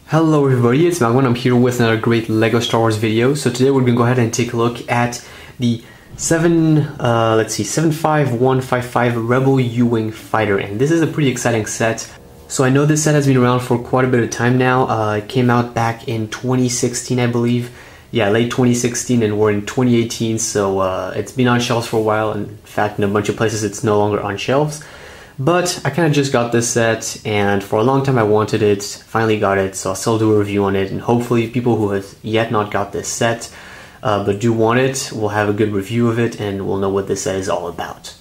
Hello everybody, it's MAGMA. I'm here with another great LEGO Star Wars video. So today we're going to go ahead and take a look at the 75155 Rebel U-Wing Fighter, and this is a pretty exciting set. So I know this set has been around for quite a bit of time now. It came out back in 2016, I believe. Yeah, late 2016, and we're in 2018, so it's been on shelves for a while. In fact, in a bunch of places it's no longer on shelves. But I kind of just got this set, and for a long time I wanted it, finally got it, so I'll still do a review on it, and hopefully people who have yet not got this set but do want it will have a good review of it and will know what this set is all about.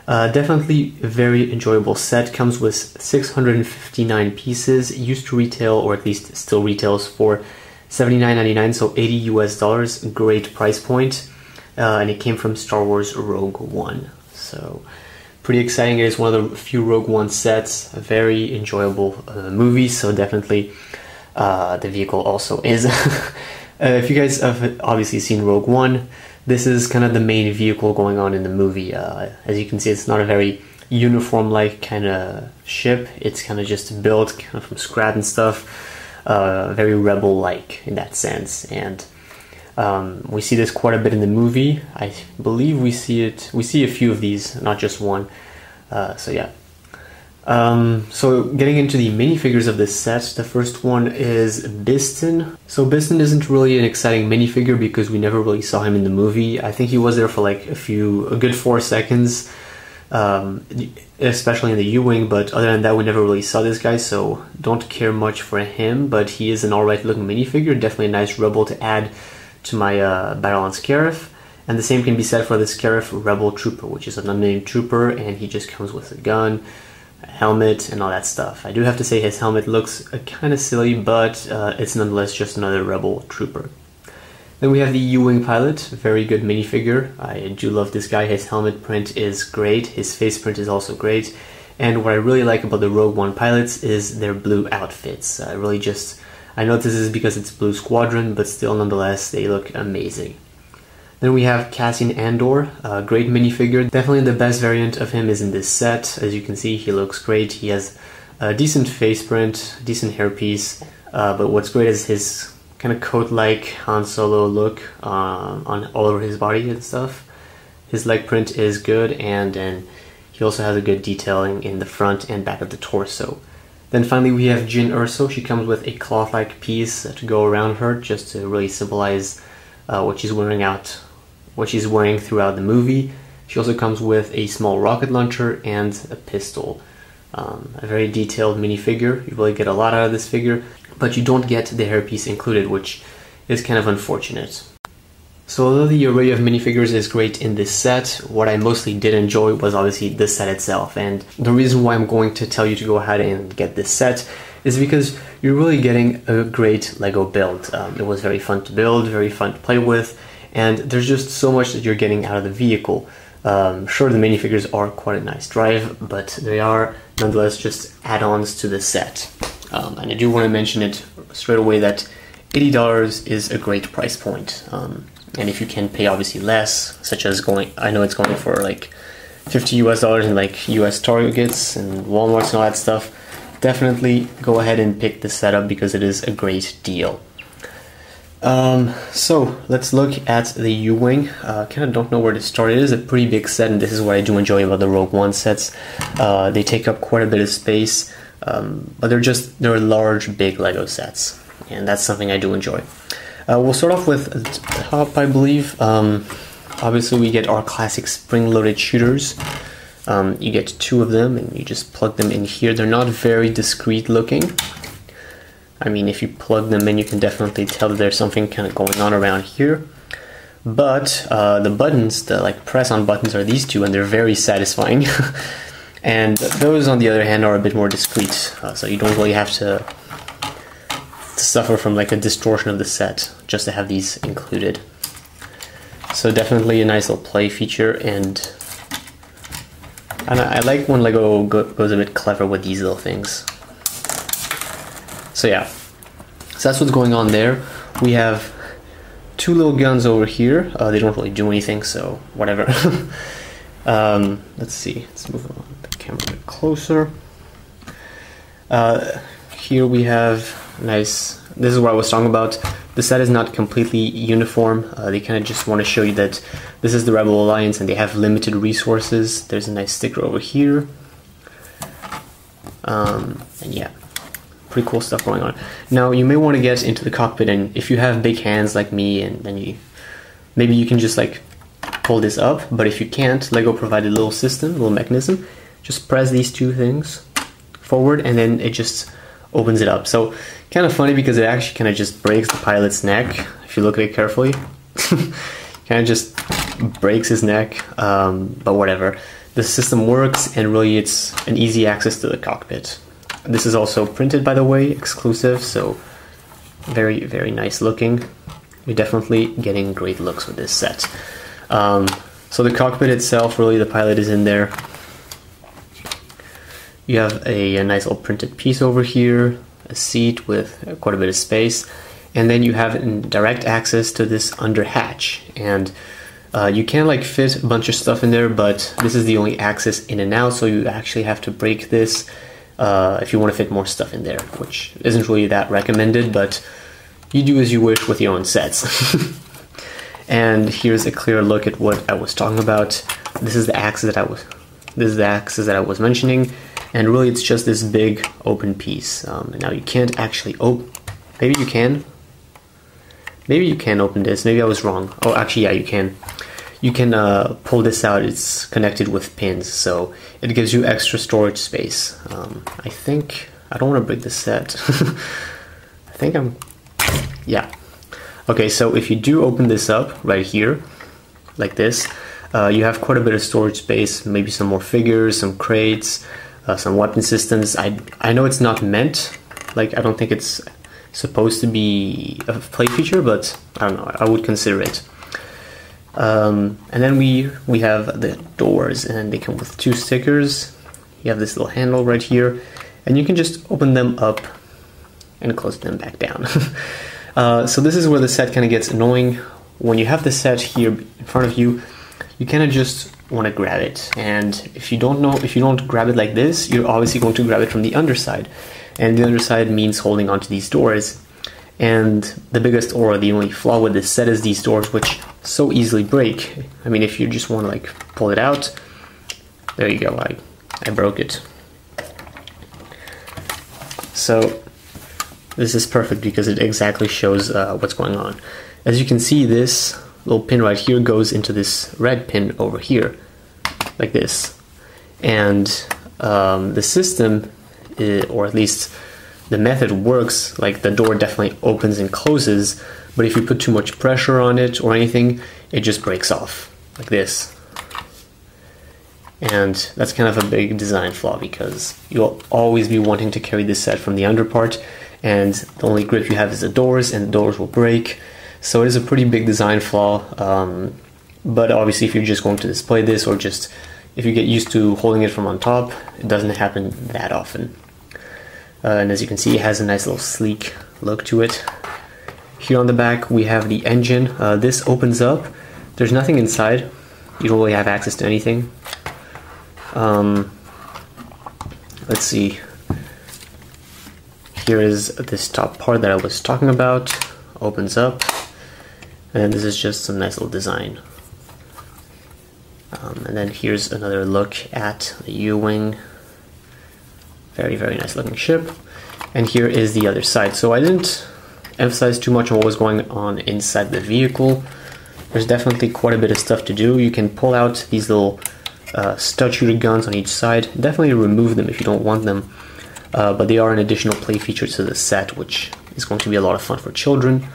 Definitely a very enjoyable set. Comes with 659 pieces, used to retail, or at least still retails, for $79.99, so $80 US, great price point, and it came from Star Wars Rogue One. So pretty exciting. It is one of the few Rogue One sets, a very enjoyable movie, so definitely the vehicle also is. If you guys have obviously seen Rogue One, this is kind of the main vehicle going on in the movie. As you can see, it's not a very uniform-like kind of ship. It's kind of just built kind of from scratch and stuff, very Rebel-like in that sense. And we see this quite a bit in the movie. I believe we see a few of these, not just one. So yeah. So getting into the minifigures of this set, the first one is Biston. So Biston isn't really an exciting minifigure because we never really saw him in the movie. I think he was there for like a good 4 seconds, especially in the U-Wing, but other than that we never really saw this guy, so don't care much for him, but he is an alright looking minifigure, definitely a nice Rebel to add to my battle on Scarif. And the same can be said for the Scarif Rebel Trooper, which is an unnamed trooper, and he just comes with a gun, a helmet, and all that stuff. I do have to say his helmet looks kind of silly, but it's nonetheless just another Rebel Trooper. Then we have the U-Wing Pilot, very good minifigure. I do love this guy. His helmet print is great, his face print is also great, and what I really like about the Rogue One pilots is their blue outfits. I know this is because it's Blue Squadron, but still nonetheless they look amazing. Then we have Cassian Andor, a great minifigure. Definitely the best variant of him is in this set. As you can see, he looks great. He has a decent face print, decent hairpiece, but what's great is his kind of coat-like Han Solo look on all over his body and stuff. His leg print is good, and then he also has a good detailing in the front and back of the torso. Then finally we have Jyn Erso. She comes with a cloth-like piece to go around her, just to really symbolize what she's wearing throughout the movie. She also comes with a small rocket launcher and a pistol. A very detailed minifigure. You really get a lot out of this figure, but you don't get the hairpiece included, which is kind of unfortunate. So although the array of minifigures is great in this set, what I mostly did enjoy was obviously the set itself. And the reason why I'm going to tell you to go ahead and get this set is because you're really getting a great LEGO build. It was very fun to build, very fun to play with, and there's just so much that you're getting out of the vehicle. Sure, the minifigures are quite a nice drive, but they are nonetheless just add-ons to the set. And I do want to mention it straight away that $80 is a great price point. And if you can pay obviously less, such as I know it's going for like $50 US in like US Targets and Walmarts and all that stuff, definitely go ahead and pick this setup because it is a great deal. So let's look at the U-Wing. Kind of don't know where to start. It is a pretty big set, and this is what I do enjoy about the Rogue One sets. They take up quite a bit of space, but they're large, big LEGO sets, and that's something I do enjoy. We'll start off with the top, I believe. Obviously we get our classic spring-loaded shooters. You get 2 of them, and you just plug them in here. They're not very discreet looking. I mean, if you plug them in, you can definitely tell that there's something kind of going on around here. But the buttons, the like press-on buttons, are these 2, and they're very satisfying. And those, on the other hand, are a bit more discreet, so you don't really have to suffer from like a distortion of the set just to have these included. So definitely a nice little play feature, and I like when LEGO goes a bit clever with these little things. So yeah, so that's what's going on there. We have 2 little guns over here. They don't really do anything, so whatever. Let's see, let's move on the camera a bit closer. Here we have nice, this is what I was talking about. The set is not completely uniform. They kind of just want to show you that this is the Rebel Alliance and they have limited resources. There's a nice sticker over here. And yeah, pretty cool stuff going on. Now you may want to get into the cockpit, and if you have big hands like me, and then maybe you can just like pull this up, but if you can't, Lego provided a little system, a little mechanism. Just press these two things forward and then it just opens it up. So kind of funny because it actually kind of just breaks the pilot's neck if you look at it carefully. Kind of just breaks his neck, but whatever. The system works, and really it's an easy access to the cockpit. This is also printed, by the way, exclusive, so very, very nice looking. You're definitely getting great looks with this set. So the cockpit itself, really the pilot is in there. You have a nice little printed piece over here, a seat with quite a bit of space, and then you have direct access to this under hatch. And you can like fit a bunch of stuff in there, but this is the only access in and out, so you actually have to break this if you want to fit more stuff in there, which isn't really that recommended, but you do as you wish with your own sets. And here's a clear look at what I was talking about. This is the axis that I was mentioning, and really it's just this big open piece. Now you can't actually maybe you can open this. Maybe I was wrong. Oh, actually, yeah, you can. You can pull this out. It's connected with pins, so it gives you extra storage space. I think I don't want to break the set. I think yeah. Okay, so if you do open this up right here, like this, you have quite a bit of storage space, maybe some more figures, some crates, some weapon systems. I know it's not meant, like I don't think it's supposed to be a play feature, but I don't know, I would consider it. And then we have the doors, and they come with two stickers. You have this little handle right here, and you can just open them up and close them back down. So this is where the set kind of gets annoying. When you have the set here in front of you, you kind of just want to grab it, and if you don't grab it like this, you're obviously going to grab it from the underside, and the underside means holding onto these doors. And the biggest, or the only flaw with this set is these doors, which so easily break. I mean, if you just want to like pull it out, there you go, I broke it. So this is perfect because it exactly shows what's going on. As you can see, this little pin right here goes into this red pin over here, like this. And the system, or at least the method works, like the door definitely opens and closes, but if you put too much pressure on it or anything, it just breaks off, like this. And that's kind of a big design flaw, because you'll always be wanting to carry this set from the under part, and the only grip you have is the doors, and the doors will break. So it is a pretty big design flaw, but obviously if you're just going to display this, or just if you get used to holding it from on top, it doesn't happen that often. And as you can see, it has a nice little sleek look to it. Here on the back we have the engine. This opens up. There's nothing inside. You don't really have access to anything. Let's see. Here is this top part that I was talking about. Opens up. And this is just some nice little design. And then here's another look at the U-wing. Very, very nice looking ship. And here is the other side. So I didn't emphasize too much on what was going on inside the vehicle. There's definitely quite a bit of stuff to do. You can pull out these little stud shooter guns on each side. Definitely remove them if you don't want them. But they are an additional play feature to the set, which is going to be a lot of fun for children.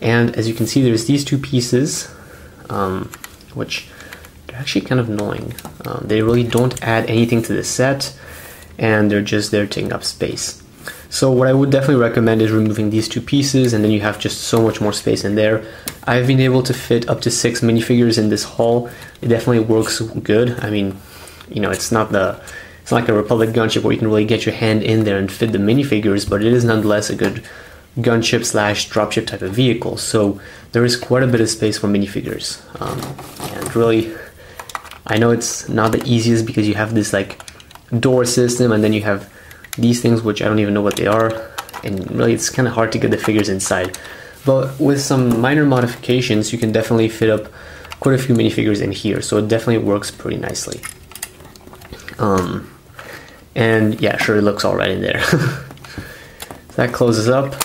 And as you can see, there's these two pieces, which they're actually kind of annoying. They really don't add anything to the set, and they're just there taking up space. So what I would definitely recommend is removing these two pieces, and then you have just so much more space in there. I've been able to fit up to 6 minifigures in this haul. It definitely works good. I mean, you know, it's not like a Republic gunship where you can really get your hand in there and fit the minifigures, but it is nonetheless a good gunship slash dropship type of vehicle. So there is quite a bit of space for minifigures, and really I know it's not the easiest because you have this like door system, and then you have these things which I don't even know what they are, and really it's kind of hard to get the figures inside. But with some minor modifications, you can definitely fit up quite a few minifigures in here, so it definitely works pretty nicely. And yeah, sure, it looks all right in there. That closes up.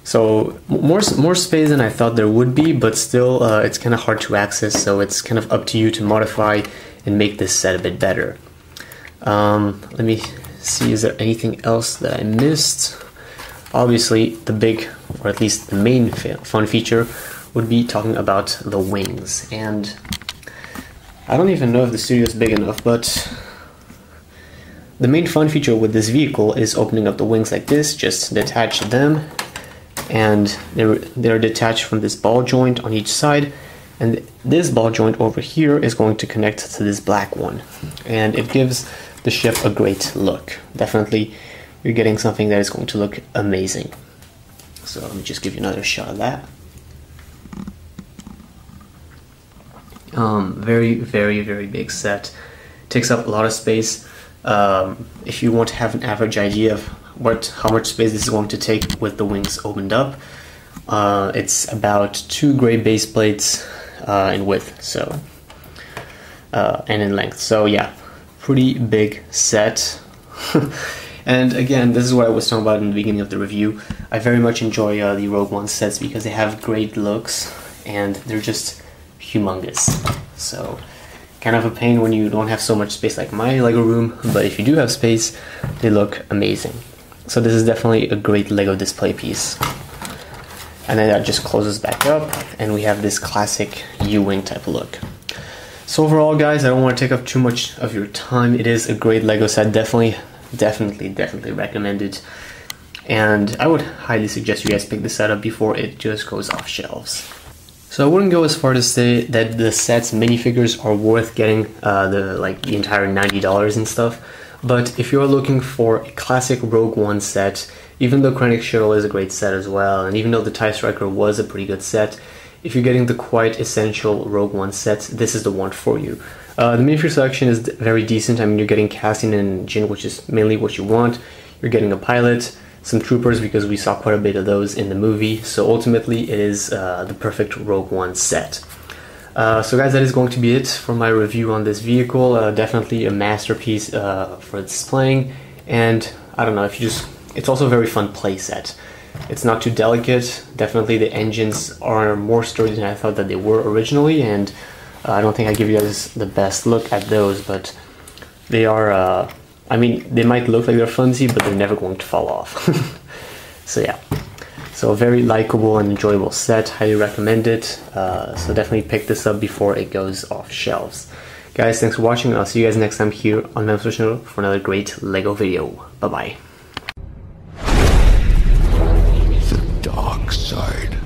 So more space than I thought there would be, but still it's kind of hard to access, so it's kind of up to you to modify and make this set a bit better. Let me see, is there anything else that I missed? Obviously the big, or at least the main fun feature would be talking about the wings. And I don't even know if the studio is big enough, but the main fun feature with this vehicle is opening up the wings like this. Just detach them, and they're detached from this ball joint on each side, and this ball joint over here is going to connect to this black one, and it gives the ship a great look. Definitely you're getting something that is going to look amazing. So let me just give you another shot of that. Very, very, very big set. Takes up a lot of space. If you want to have an average idea of how much space this is going to take with the wings opened up, it's about 2 gray base plates in width, so and in length. So yeah, pretty big set. And again, this is what I was talking about in the beginning of the review. I very much enjoy the Rogue One sets because they have great looks and they're just humongous. So kind of a pain when you don't have so much space like my Lego room, but if you do have space, they look amazing. So this is definitely a great Lego display piece. And then that just closes back up, and we have this classic U-wing type look. So overall, guys, I don't want to take up too much of your time. It is a great Lego set, definitely recommend it. And I would highly suggest you guys pick the set up before it just goes off shelves. So I wouldn't go as far to say that the set's minifigures are worth getting the entire $90 and stuff, but if you're looking for a classic Rogue One set, even though Krennic Shuttle is a great set as well, and even though the TIE Striker was a pretty good set, if you're getting the quite essential Rogue One set, this is the one for you. The minifigure selection is very decent. I mean, you're getting Cassian and Jyn, which is mainly what you want. You're getting a pilot, some troopers, because we saw quite a bit of those in the movie. So ultimately, it is the perfect Rogue One set. So guys, that is going to be it for my review on this vehicle. Definitely a masterpiece for displaying, and I don't know, if you just, it's also a very fun play set. It's not too delicate. Definitely the engines are more sturdy than I thought that they were originally, and I don't think I give you guys the best look at those, but they are, I mean, they might look like they're flimsy, but they're never going to fall off. So yeah, so a very likable and enjoyable set, highly recommend it. So definitely pick this up before it goes off shelves. Guys, thanks for watching, and I'll see you guys next time here on my channel for another great Lego video. Bye bye. The dark side.